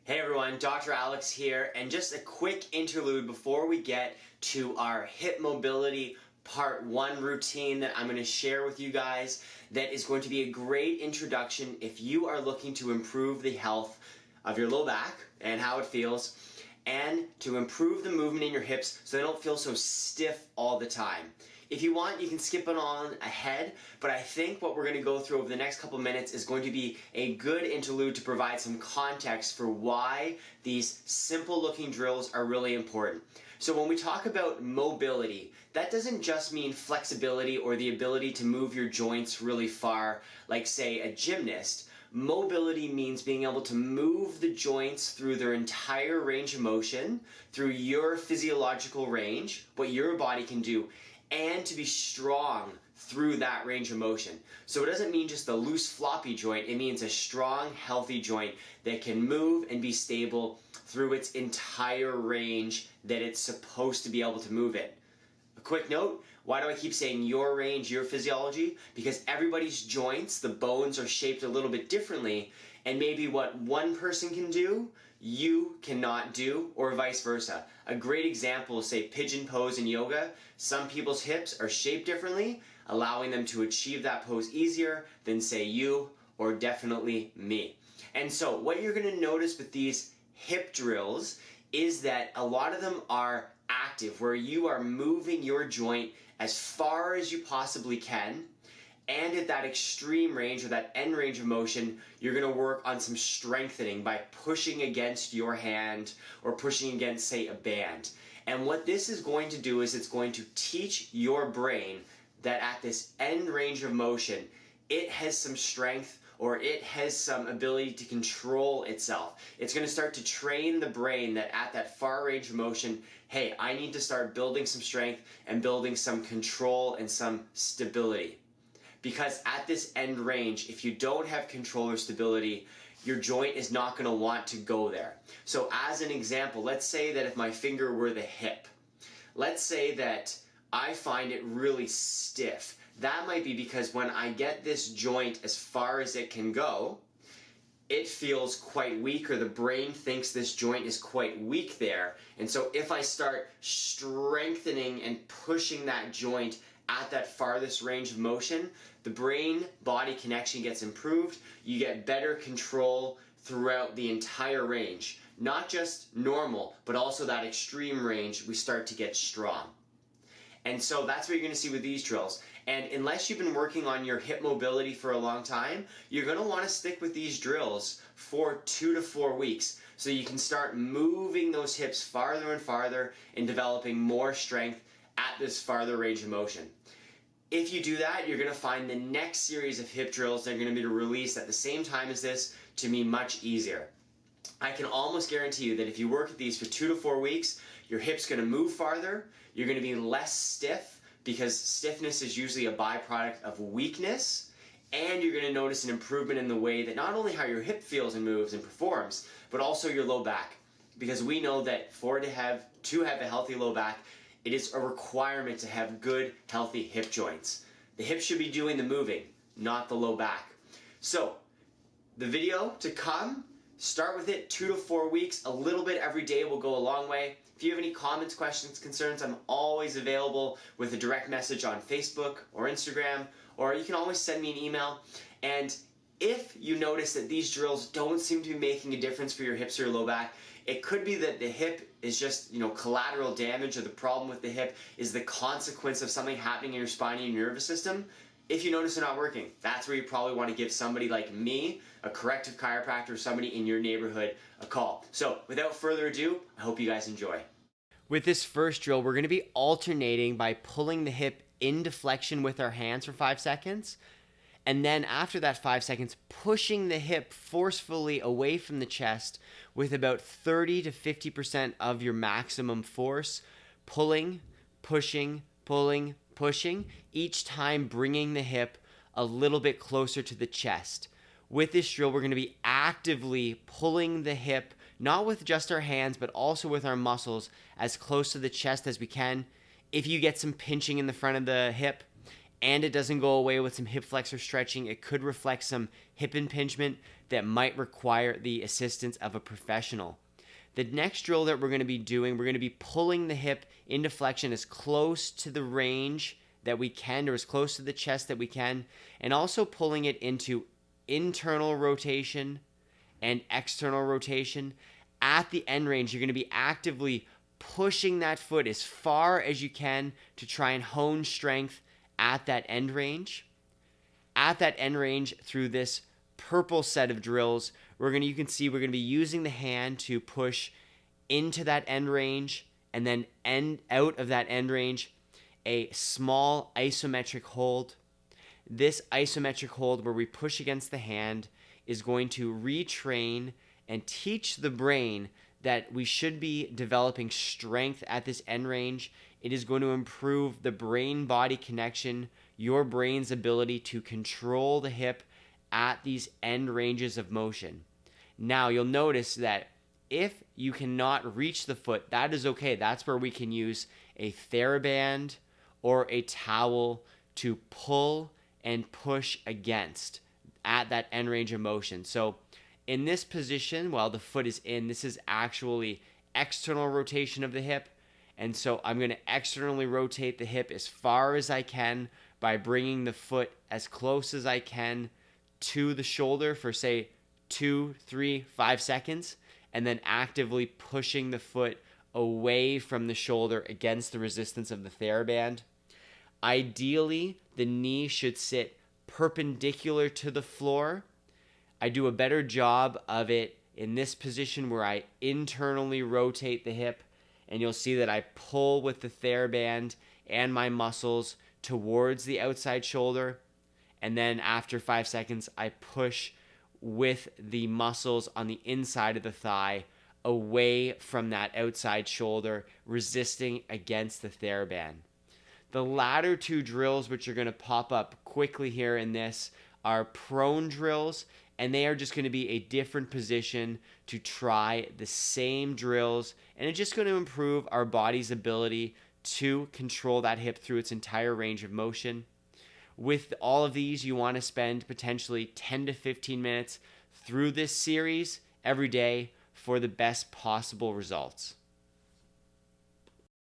Hey everyone, Dr. Alex here, and just a quick interlude before we get to our hip mobility part 1 routine that I'm going to share with you guys that is going to be a great introduction if you are looking to improve the health of your low back and how it feels, and to improve the movement in your hips so they don't feel so stiff all the time. If you want, you can skip it on ahead, but I think what we're going to go through over the next couple minutes is going to be a good interlude to provide some context for why these simple looking drills are really important. So when we talk about mobility, that doesn't just mean flexibility or the ability to move your joints really far, like say a gymnast. Mobility means being able to move the joints through their entire range of motion, through your physiological range, what your body can do, and to be strong through that range of motion. So it doesn't mean just a loose floppy joint, it means a strong healthy joint that can move and be stable through its entire range that it's supposed to be able to move it. A quick note, why do I keep saying your range, your physiology? Because everybody's joints, the bones are shaped a little bit differently, and maybe what one person can do, you cannot do, or vice versa. A great example is say pigeon pose in yoga. Some people's hips are shaped differently, allowing them to achieve that pose easier than say you or definitely me. And so what you're going to notice with these hip drills is that a lot of them are active, where you are moving your joint as far as you possibly can, and at that extreme range or that end range of motion, you're going to work on some strengthening by pushing against your hand or pushing against, say, a band. And what this is going to do is it's going to teach your brain that at this end range of motion, it has some strength or it has some ability to control itself. It's going to start to train the brain that at that far range of motion, hey, I need to start building some strength and building some control and some stability. Because at this end range, if you don't have control or stability, your joint is not going to want to go there. So as an example, let's say that if my finger were the hip, let's say that I find it really stiff. That might be because when I get this joint as far as it can go, it feels quite weak, or the brain thinks this joint is quite weak there. And so if I start strengthening and pushing that joint at that farthest range of motion, the brain-body connection gets improved. You get better control throughout the entire range. Not just normal, but also that extreme range, we start to get strong. And so that's what you're going to see with these drills. And unless you've been working on your hip mobility for a long time, you're going to want to stick with these drills for 2 to 4 weeks so you can start moving those hips farther and farther and developing more strength at this farther range of motion. If you do that, you're going to find the next series of hip drills that are going to be released at the same time as this to be much easier. I can almost guarantee you that if you work at these for 2 to 4 weeks, your hip's going to move farther, you're going to be less stiff, because stiffness is usually a byproduct of weakness, and you're going to notice an improvement in the way that not only how your hip feels and moves and performs, but also your low back. Because we know that to have a healthy low back, it is a requirement to have good, healthy hip joints. The hip should be doing the moving, not the low back. So, the video to come, start with it 2 to 4 weeks. A little bit every day will go a long way. If you have any comments, questions, concerns, I'm always available with a direct message on Facebook or Instagram, or you can always send me an email. And if you notice that these drills don't seem to be making a difference for your hips or your low back, it could be that the hip is just, collateral damage, or the problem with the hip is the consequence of something happening in your spine and your nervous system. If you notice they're not working, that's where you probably want to give somebody like me, a corrective chiropractor, or somebody in your neighborhood a call. So without further ado, I hope you guys enjoy. With this first drill, we're going to be alternating by pulling the hip into flexion with our hands for 5 seconds. And then after that 5 seconds, pushing the hip forcefully away from the chest with about 30 to 50% of your maximum force, pulling, pushing, pulling, pushing, each time bringing the hip a little bit closer to the chest. With this drill, we're going to be actively pulling the hip, not with just our hands, but also with our muscles, as close to the chest as we can. If you get some pinching in the front of the hip, and it doesn't go away with some hip flexor stretching, it could reflect some hip impingement that might require the assistance of a professional. The next drill that we're going to be doing, we're going to be pulling the hip into flexion as close to the range that we can, or as close to the chest that we can, and also pulling it into internal rotation and external rotation. At the end range, you're going to be actively pushing that foot as far as you can to try and hone strength at that end range. At that end range, through this purple set of drills, you can see we're going to be using the hand to push into that end range, and then end out of that end range, a small isometric hold. This isometric hold where we push against the hand is going to retrain and teach the brain that we should be developing strength at this end range. It is going to improve the brain-body connection, your brain's ability to control the hip at these end ranges of motion. Now, you'll notice that if you cannot reach the foot, that is okay. That's where we can use a TheraBand or a towel to pull and push against at that end range of motion. So in this position, while the foot is in, this is actually external rotation of the hip. And so I'm going to externally rotate the hip as far as I can by bringing the foot as close as I can to the shoulder for, say, 2, 3, 5 seconds, and then actively pushing the foot away from the shoulder against the resistance of the TheraBand. Ideally, the knee should sit perpendicular to the floor. I do a better job of it in this position where I internally rotate the hip, and you'll see that I pull with the TheraBand and my muscles towards the outside shoulder, and then after 5 seconds, I push with the muscles on the inside of the thigh away from that outside shoulder, resisting against the TheraBand. The latter two drills, which are going to pop up quickly here in this, are prone drills, and they are just going to be a different position to try the same drills, and it's just going to improve our body's ability to control that hip through its entire range of motion. With all of these, you want to spend potentially 10 to 15 minutes through this series every day for the best possible results.